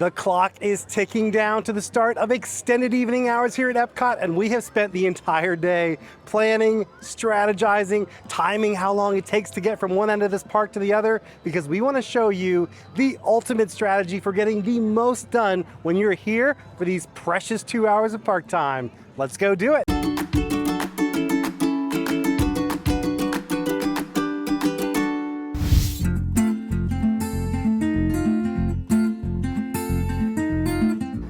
The clock is ticking down to the start of extended evening hours here at Epcot, and we have spent the entire day planning, strategizing, timing how long it takes to get from one end of this park to the other, because we want to show you the ultimate strategy for getting the most done when you're here for these precious 2 hours of park time. Let's go do it.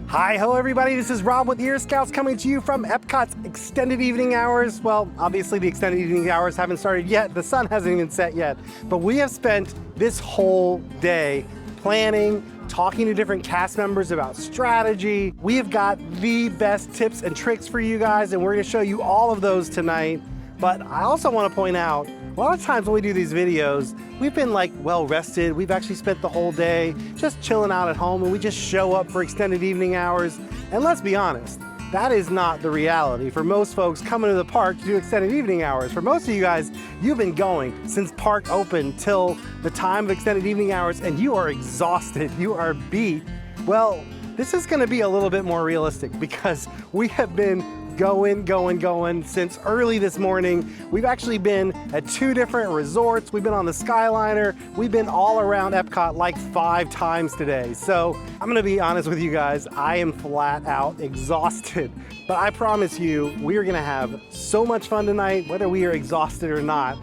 Hi, hello everybody, this is Rob with Ear Scouts coming to you from Epcot's extended evening hours. Well, obviously the extended evening hours haven't started yet, the sun hasn't even set yet, but we have spent this whole day planning, talking to different cast members about strategy. We have got the best tips and tricks for you guys, and we're gonna show you all of those tonight. But I also wanna point out, a lot of times when we do these videos, we've been like well rested. We've actually spent the whole day just chilling out at home, and we just show up for extended evening hours. And let's be honest, that is not the reality for most folks coming to the park to do extended evening hours. For most of you guys, you've been going since park opened till the time of extended evening hours, and you are exhausted, you are beat. Well, this is gonna be a little bit more realistic because we have been going since early this morning. We've actually been at 2 different resorts. We've been on the Skyliner. We've been all around Epcot like 5 times today. So I'm gonna be honest with you guys, I am flat out exhausted. But I promise you, we are gonna have so much fun tonight, whether we are exhausted or not.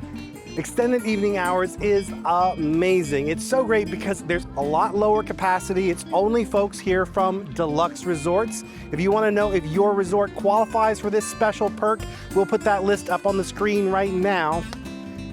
Extended evening hours is amazing. It's so great because there's a lot lower capacity. It's only folks here from Deluxe Resorts. If you want to know if your resort qualifies for this special perk, we'll put that list up on the screen right now.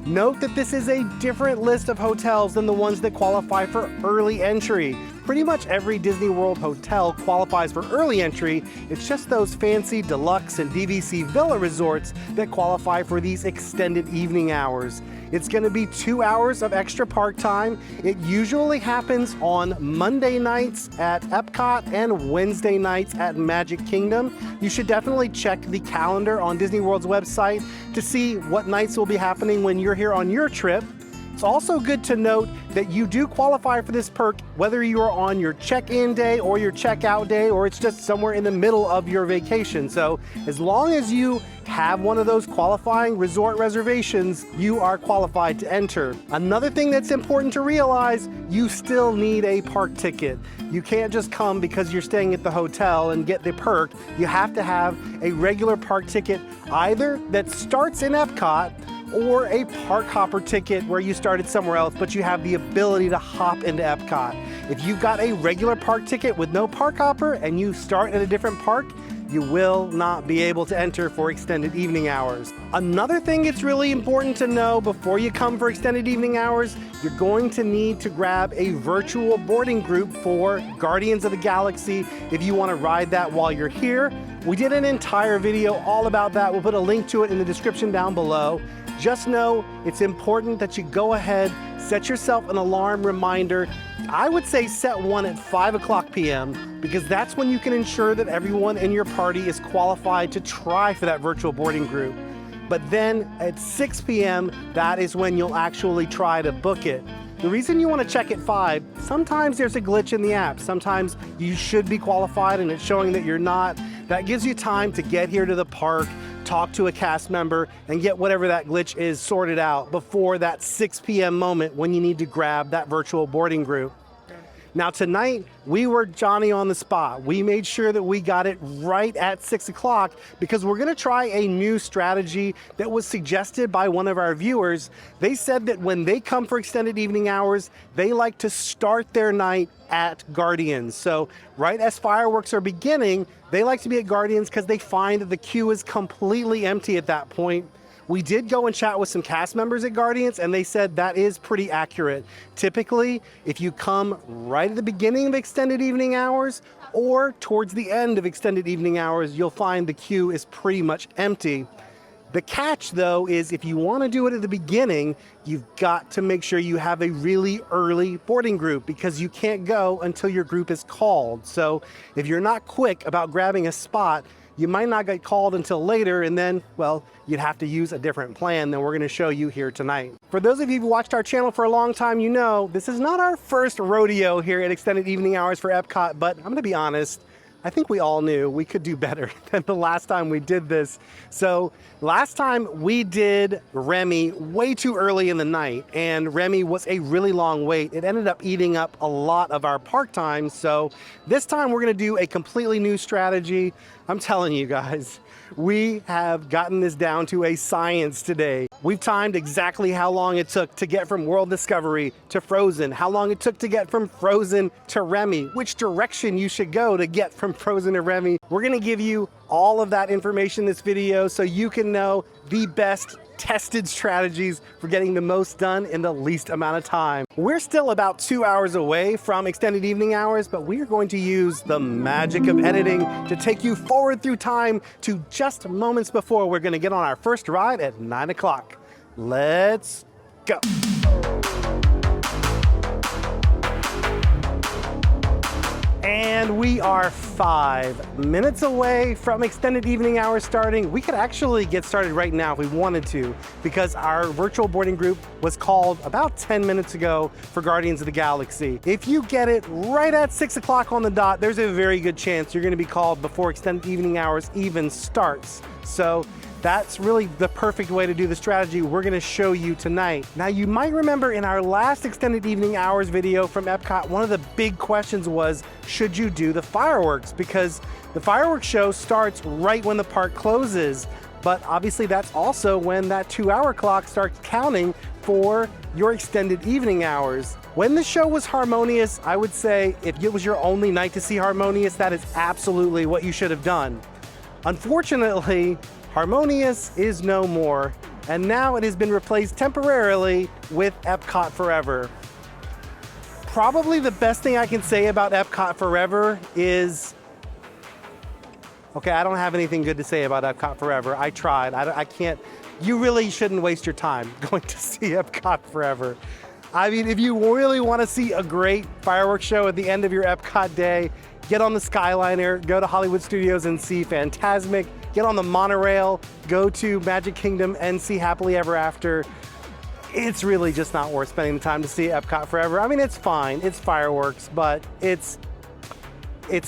Note that this is a different list of hotels than the ones that qualify for early entry. Pretty much every Disney World hotel qualifies for early entry. It's just those fancy deluxe and DVC villa resorts that qualify for these extended evening hours. It's gonna be 2 hours of extra park time. It usually happens on Monday nights at Epcot and Wednesday nights at Magic Kingdom. You should definitely check the calendar on Disney World's website to see what nights will be happening when you're here on your trip. It's also good to note that you do qualify for this perk whether you are on your check-in day or your check-out day, or it's just somewhere in the middle of your vacation. So as long as you have one of those qualifying resort reservations, you are qualified to enter. Another thing that's important to realize, you still need a park ticket. You can't just come because you're staying at the hotel and get the perk. You have to have a regular park ticket, either that starts in Epcot or a park hopper ticket where you started somewhere else, but you have the ability to hop into Epcot. If you've got a regular park ticket with no park hopper and you start at a different park, you will not be able to enter for extended evening hours. Another thing it's really important to know before you come for extended evening hours, you're going to need to grab a virtual boarding group for Guardians of the Galaxy if you want to ride that while you're here. We did an entire video all about that. We'll put a link to it in the description down below. Just know it's important that you go ahead, set yourself an alarm reminder. I would say set one at 5 p.m. because that's when you can ensure that everyone in your party is qualified to try for that virtual boarding group. But then at 6 p.m., that is when you'll actually try to book it. The reason you want to check at 5, sometimes there's a glitch in the app. Sometimes you should be qualified and it's showing that you're not. That gives you time to get here to the park, talk to a cast member, and get whatever that glitch is sorted out before that 6 p.m. moment when you need to grab that virtual boarding group. Now tonight, we were Johnny on the spot. We made sure that we got it right at 6 o'clock because we're gonna try a new strategy that was suggested by one of our viewers. They said that when they come for extended evening hours, they like to start their night at Guardians. So right as fireworks are beginning, they like to be at Guardians because they find that the queue is completely empty at that point. We did go and chat with some cast members at Guardians, and they said that is pretty accurate. Typically, if you come right at the beginning of extended evening hours or towards the end of extended evening hours, you'll find the queue is pretty much empty. The catch, though, is if you want to do it at the beginning, you've got to make sure you have a really early boarding group because you can't go until your group is called. So if you're not quick about grabbing a spot, you might not get called until later, and then, well, you'd have to use a different plan than we're going to show you here tonight. For those of you who've watched our channel for a long time, you know this is not our first rodeo here at Extended Evening Hours for Epcot, but I'm going to be honest, I think we all knew we could do better than the last time we did this. So last time we did Remy way too early in the night, and Remy was a really long wait. It ended up eating up a lot of our park time. So this time we're gonna do a completely new strategy. I'm telling you guys, we have gotten this down to a science today. We've timed exactly how long it took to get from World Discovery to Frozen, how long it took to get from Frozen to Remy, which direction you should go to get from Frozen to Remy. We're gonna give you all of that information in this video so you can know the best tested strategies for getting the most done in the least amount of time. We're still about 2 hours away from Extended Evening Hours, but we are going to use the magic of editing to take you forward through time to just moments before we're gonna get on our first ride at 9 o'clock. Let's go. And we are 5 minutes away from Extended Evening Hours starting. We could actually get started right now if we wanted to, because our virtual boarding group was called about 10 minutes ago for Guardians of the Galaxy. If you get it right at 6 o'clock on the dot, there's a very good chance you're gonna be called before Extended Evening Hours even starts. So that's really the perfect way to do the strategy we're gonna show you tonight. Now, you might remember in our last Extended Evening Hours video from Epcot, one of the big questions was, should you do the fireworks? Because the fireworks show starts right when the park closes, but obviously that's also when that 2-hour clock starts counting for your Extended Evening Hours. When the show was Harmonious, I would say if it was your only night to see Harmonious, that is absolutely what you should have done. Unfortunately, Harmonious is no more, and now it has been replaced temporarily with Epcot Forever. Probably the best thing I can say about Epcot Forever is, okay, I don't have anything good to say about Epcot Forever. I tried, I can't, you really shouldn't waste your time going to see Epcot Forever. I mean, if you really want to see a great fireworks show at the end of your Epcot day, get on the Skyliner, go to Hollywood Studios and see Fantasmic, get on the monorail, go to Magic Kingdom and see Happily Ever After. It's really just not worth spending the time to see Epcot Forever. I mean, it's fine, it's fireworks, but it's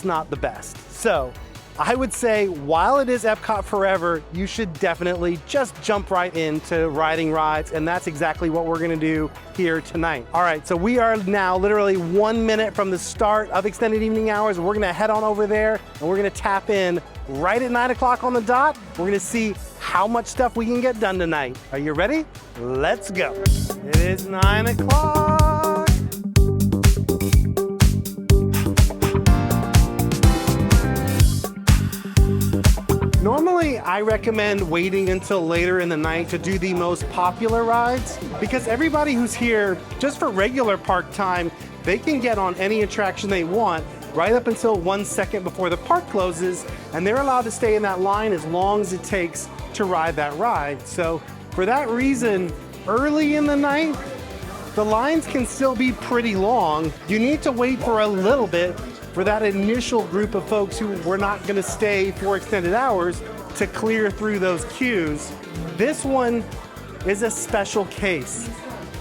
not the best. So I would say while it is Epcot Forever, you should definitely just jump right into riding rides, and that's exactly what we're gonna do here tonight. All right, so we are now literally 1 minute from the start of Extended Evening Hours. We're gonna head on over there and we're gonna tap in right at 9 o'clock on the dot. We're gonna see how much stuff we can get done tonight. Are you ready? Let's go. It is 9 o'clock. Normally, I recommend waiting until later in the night to do the most popular rides because everybody who's here just for regular park time, they can get on any attraction they want right up until 1 second before the park closes, and they're allowed to stay in that line as long as it takes to ride that ride. So for that reason, early in the night, the lines can still be pretty long. You need to wait for a little bit for that initial group of folks who were not going to stay for extended hours to clear through those queues. This one is a special case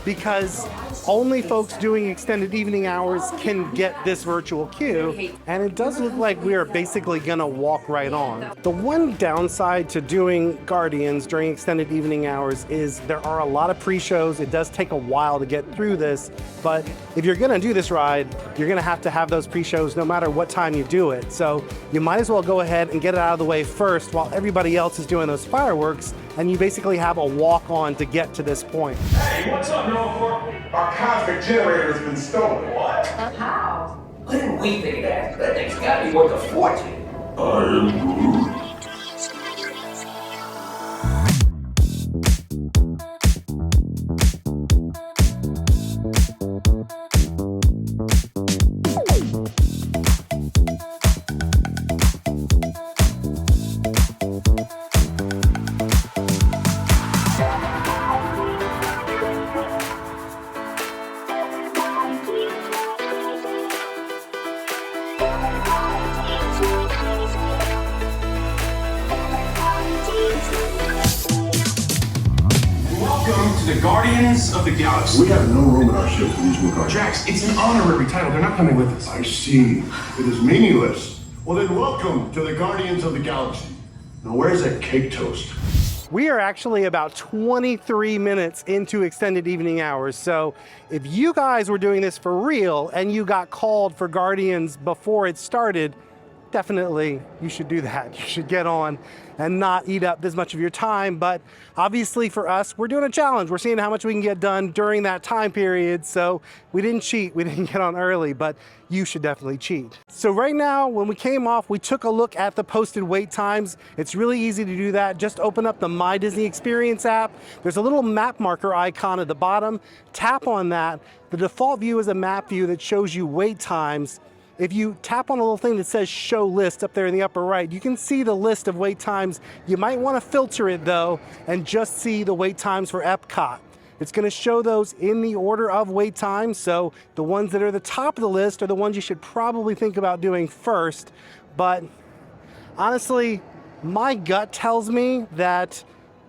because only folks doing extended evening hours can get this virtual queue, and it does look like we are basically gonna walk right on. The one downside to doing Guardians during extended evening hours is there are a lot of pre-shows. It does take a while to get through this, but if you're gonna do this ride, you're gonna have to have those pre-shows no matter what time you do it. So you might as well go ahead and get it out of the way first while everybody else is doing those fireworks, and you basically have a walk-on to get to this point. Hey, what's up, Norfolk? Our cosmic generator has been stolen. What? How? What did we think of that? That thing's got to be worth a fortune. I am Groot. Welcome to the Guardians of the Galaxy. We have no room in our ship for these new guardians. Drax, it's an honorary title. They're not coming with us. I see. It is meaningless. Well then, welcome to the Guardians of the Galaxy. Now where's that cake toast? We are actually about 23 minutes into extended evening hours. So if you guys were doing this for real and you got called for Guardians before it started, definitely you should do that. You should get on and not eat up this much of your time. But obviously for us, we're doing a challenge. We're seeing how much we can get done during that time period. So we didn't cheat, we didn't get on early, but you should definitely cheat. So right now, when we came off, we took a look at the posted wait times. It's really easy to do that. Just open up the My Disney Experience app. There's a little map marker icon at the bottom. Tap on that. The default view is a map view that shows you wait times. If you tap on a little thing that says show list up there in the upper right, you can see the list of wait times. You might want to filter it though and just see the wait times for Epcot. It's going to show those in the order of wait time. So the ones that are the top of the list are the ones you should probably think about doing first. But honestly, my gut tells me that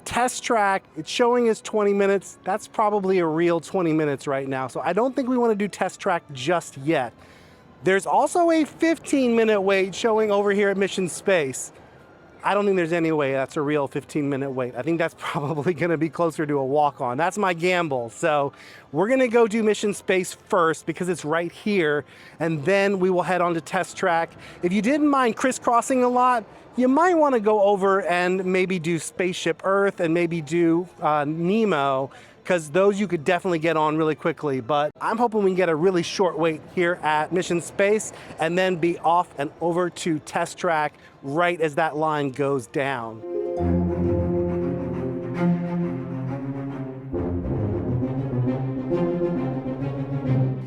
Test Track, it's showing as 20 minutes. That's probably a real 20 minutes right now. So I don't think we want to do Test Track just yet. There's also a 15-minute wait showing over here at Mission Space. I don't think there's any way that's a real 15-minute wait. I think that's probably gonna be closer to a walk-on. That's my gamble. So we're gonna go do Mission Space first because it's right here, and then we will head on to Test Track. If you didn't mind crisscrossing a lot, you might wanna go over and maybe do Spaceship Earth and maybe do Nemo, because those you could definitely get on really quickly. But I'm hoping we can get a really short wait here at Mission Space and then be off and over to Test Track right as that line goes down.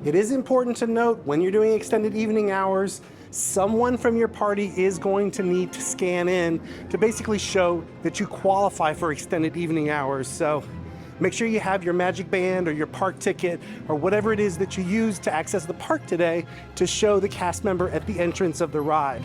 It is important to note when you're doing extended evening hours, someone from your party is going to need to scan in to basically show that you qualify for extended evening hours. So make sure you have your Magic Band or your park ticket or whatever it is that you use to access the park today to show the cast member at the entrance of the ride.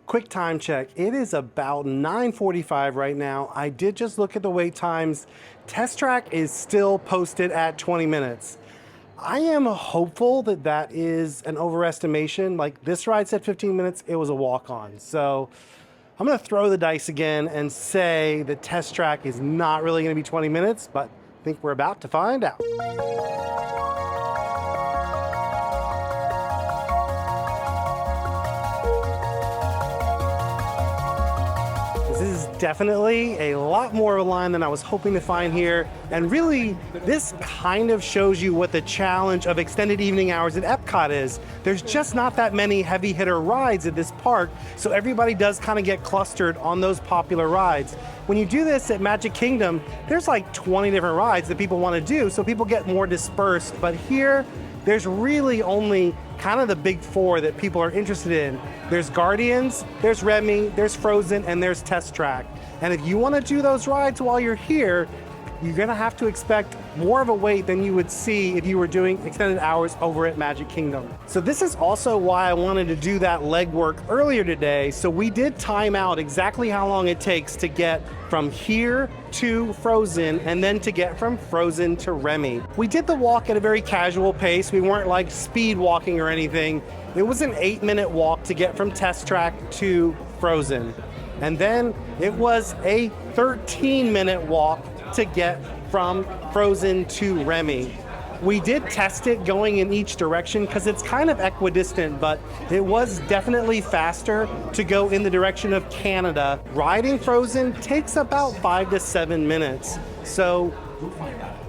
Quick time check. It is about 9:45 right now. I did just look at the wait times. Test Track is still posted at 20 minutes. I am hopeful that that is an overestimation. Like this ride said 15 minutes, it was a walk-on. So I'm gonna throw the dice again and say that Test Track is not really gonna be 20 minutes, but I think we're about to find out. This is definitely a lot more of a line than I was hoping to find here. And really, this kind of shows you what the challenge of extended evening hours at Epcot is. There's just not that many heavy hitter rides at this park, so everybody does kind of get clustered on those popular rides. When you do this at Magic Kingdom, there's like 20 different rides that people want to do, so people get more dispersed. But here, there's really only kind of the big four that people are interested in. There's Guardians, there's Remy, there's Frozen, and there's Test Track. And if you want to do those rides while you're here, you're gonna have to expect more of a wait than you would see if you were doing extended hours over at Magic Kingdom. So this is also why I wanted to do that legwork earlier today. So we did time out exactly how long it takes to get from here to Frozen and then to get from Frozen to Remy. We did the walk at a very casual pace. We weren't like speed walking or anything. It was an 8-minute walk to get from Test Track to Frozen. And then it was a 13-minute walk to get from Frozen to Remy. We did test it going in each direction because it's kind of equidistant, but it was definitely faster to go in the direction of Canada. Riding Frozen takes about 5 to 7 minutes. So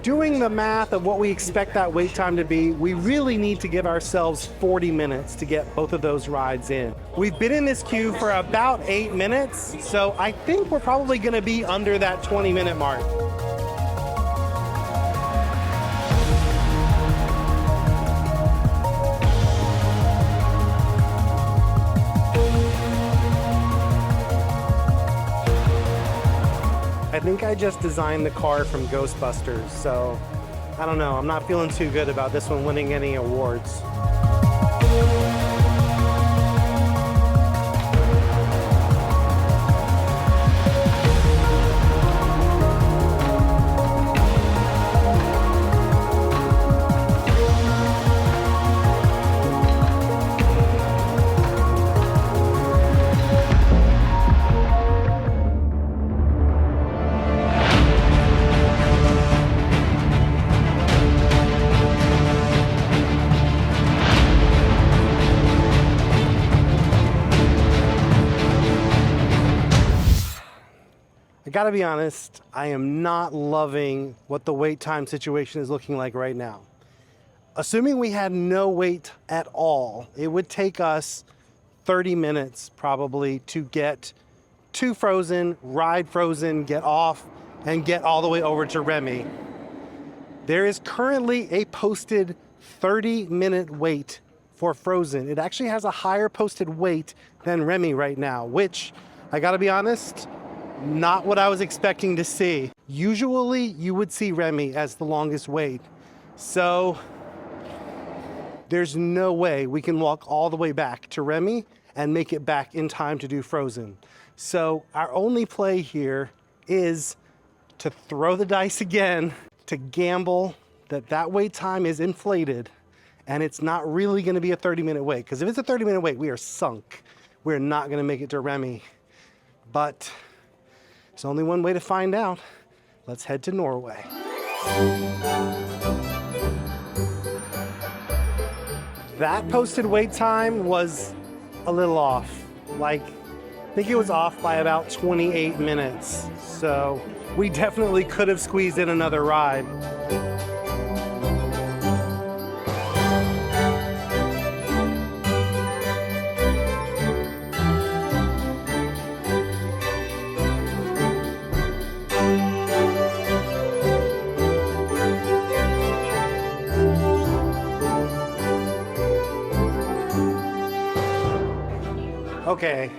doing the math of what we expect that wait time to be, we really need to give ourselves 40 minutes to get both of those rides in. We've been in this queue for about 8 minutes, so I think we're probably gonna be under that 20-minute mark. I think I just designed the car from Ghostbusters, so I don't know. I'm not feeling too good about this one winning any awards. I gotta be honest, I am not loving what the wait time situation is looking like right now. Assuming we had no wait at all, it would take us 30 minutes probably to get to Frozen, ride Frozen, get off, and get all the way over to Remy. There is currently a posted 30-minute wait for Frozen. It actually has a higher posted wait than Remy right now, which, I gotta be honest, not what I was expecting to see. Usually you would see Remy as the longest wait. So there's no way we can walk all the way back to Remy and make it back in time to do Frozen. So our only play here is to throw the dice again, to gamble that that wait time is inflated and it's not really gonna be a 30-minute wait. Because if it's a 30-minute wait, we are sunk. We're not gonna make it to Remy. But there's only one way to find out. Let's head to Norway. That posted wait time was a little off. Like, I think it was off by about 28 minutes. So we definitely could have squeezed in another ride. Okay,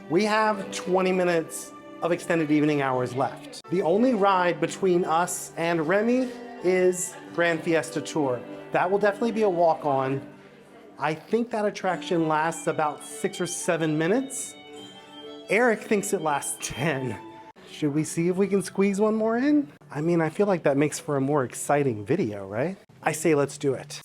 we have 20 minutes of extended evening hours left. The only ride between us and Remy is Grand Fiesta Tour. That will definitely be a walk-on. I think that attraction lasts about 6 or 7 minutes. Eric thinks it lasts 10. Should we see if we can squeeze one more in? I mean, I feel like that makes for a more exciting video, right? I say let's do it.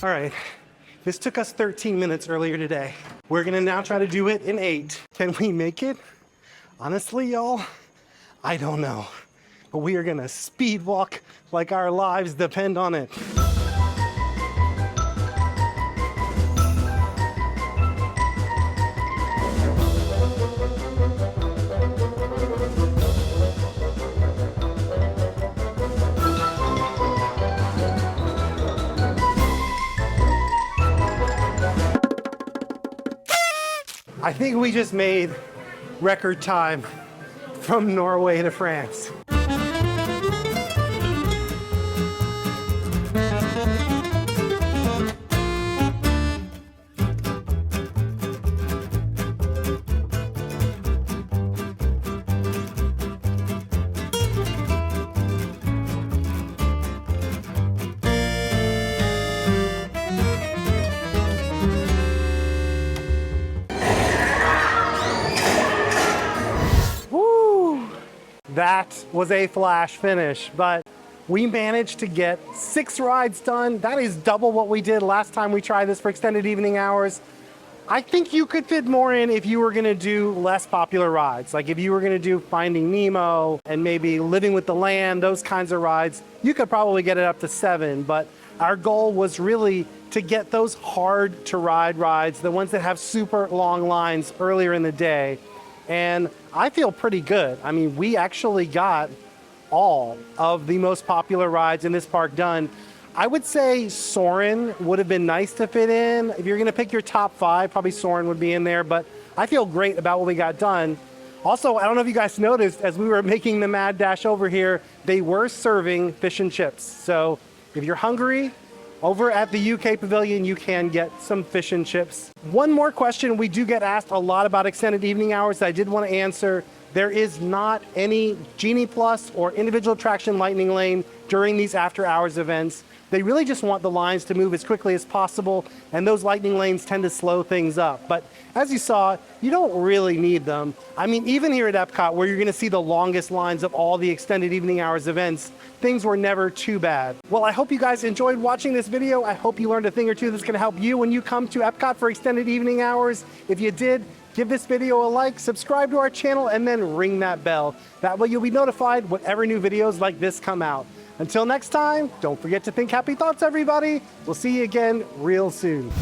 All right, this took us 13 minutes earlier today. We're gonna now try to do it in 8. Can we make it? Honestly, y'all, I don't know. But we are gonna speed walk like our lives depend on it. I think we just made record time from Norway to France. That was a flash finish, but we managed to get 6 rides done. That is double what we did last time we tried this for extended evening hours. I think you could fit more in if you were gonna do less popular rides. Like if you were gonna do Finding Nemo and maybe Living with the Land, those kinds of rides, you could probably get it up to 7, but our goal was really to get those hard to ride rides, the ones that have super long lines earlier in the day. And I feel pretty good. I mean, we actually got all of the most popular rides in this park done. I would say Soarin' would have been nice to fit in. If you're gonna pick your top 5, probably Soarin' would be in there, but I feel great about what we got done. Also, I don't know if you guys noticed, as we were making the mad dash over here, they were serving fish and chips. So if you're hungry, over at the UK Pavilion, you can get some fish and chips. One more question, we do get asked a lot about extended evening hours that I did want to answer. There is not any Genie Plus or individual attraction lightning lane during these after hours events. They really just want the lines to move as quickly as possible, and those lightning lanes tend to slow things up. But as you saw, you don't really need them. I mean, even here at Epcot, where you're gonna see the longest lines of all the extended evening hours events, things were never too bad. Well, I hope you guys enjoyed watching this video. I hope you learned a thing or two that's gonna help you when you come to Epcot for extended evening hours. If you did, give this video a like, subscribe to our channel, and then ring that bell. That way you'll be notified whenever new videos like this come out. Until next time, don't forget to think happy thoughts, everybody. We'll see you again real soon.